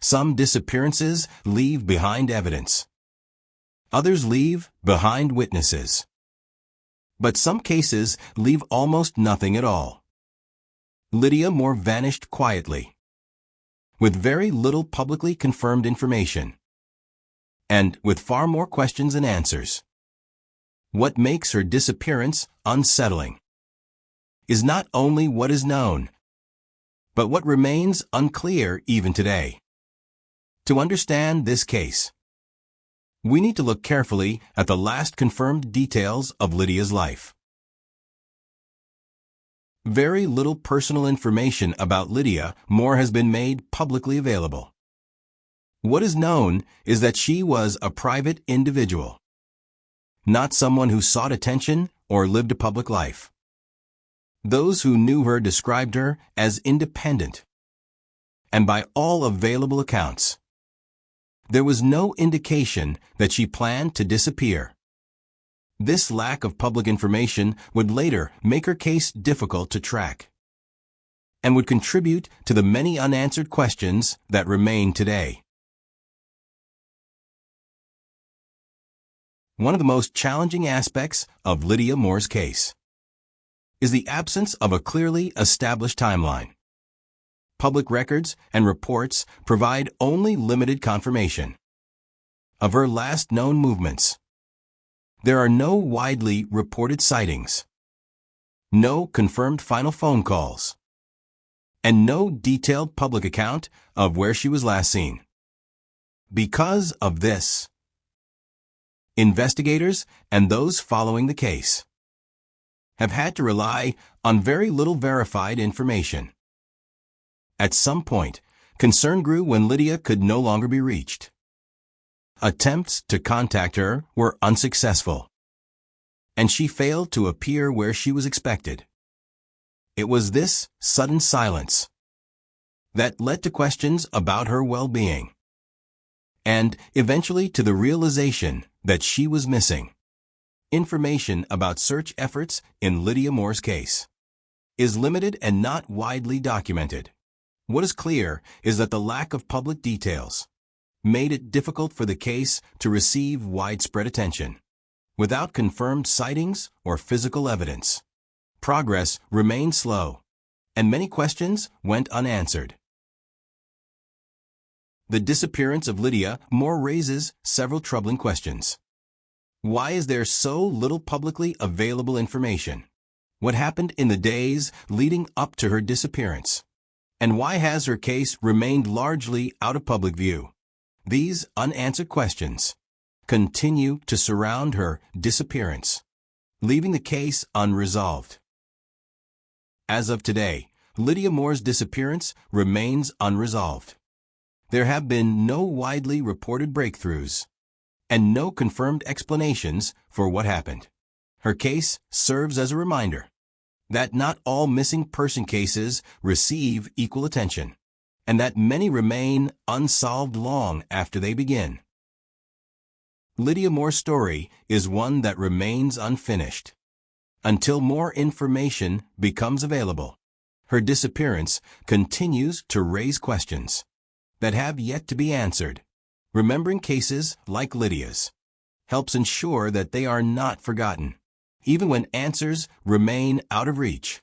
Some disappearances leave behind evidence. Others leave behind witnesses. But some cases leave almost nothing at all. Lydia Moore vanished quietly, with very little publicly confirmed information, and with far more questions than answers. What makes her disappearance unsettling is not only what is known, but what remains unclear even today. To understand this case, we need to look carefully at the last confirmed details of Lydia's life. Very little personal information about Lydia Moore has been made publicly available. What is known is that she was a private individual, not someone who sought attention or lived a public life. Those who knew her described her as independent, and by all available accounts, there was no indication that she planned to disappear. This lack of public information would later make her case difficult to track, and would contribute to the many unanswered questions that remain today. One of the most challenging aspects of Lydia Moore's case is the absence of a clearly established timeline. Public records and reports provide only limited confirmation of her last known movements. There are no widely reported sightings, no confirmed final phone calls, and no detailed public account of where she was last seen. Because of this, investigators and those following the case have had to rely on very little verified information. At some point, concern grew when Lydia could no longer be reached. Attempts to contact her were unsuccessful, and she failed to appear where she was expected. It was this sudden silence that led to questions about her well-being, and eventually to the realization that she was missing. Information about search efforts in Lydia Moore's case is limited and not widely documented. What is clear is that the lack of public details made it difficult for the case to receive widespread attention. Without confirmed sightings or physical evidence, progress remained slow, and many questions went unanswered. The disappearance of Lydia Moore raises several troubling questions. Why is there so little publicly available information? What happened in the days leading up to her disappearance? And why has her case remained largely out of public view? These unanswered questions continue to surround her disappearance, leaving the case unresolved. As of today, Lydia Moore's disappearance remains unresolved. There have been no widely reported breakthroughs, and no confirmed explanations for what happened. Her case serves as a reminder that not all missing person cases receive equal attention, and that many remain unsolved long after they begin. Lydia Moore's story is one that remains unfinished. Until more information becomes available, her disappearance continues to raise questions that have yet to be answered. Remembering cases like Lydia's helps ensure that they are not forgotten, even when answers remain out of reach.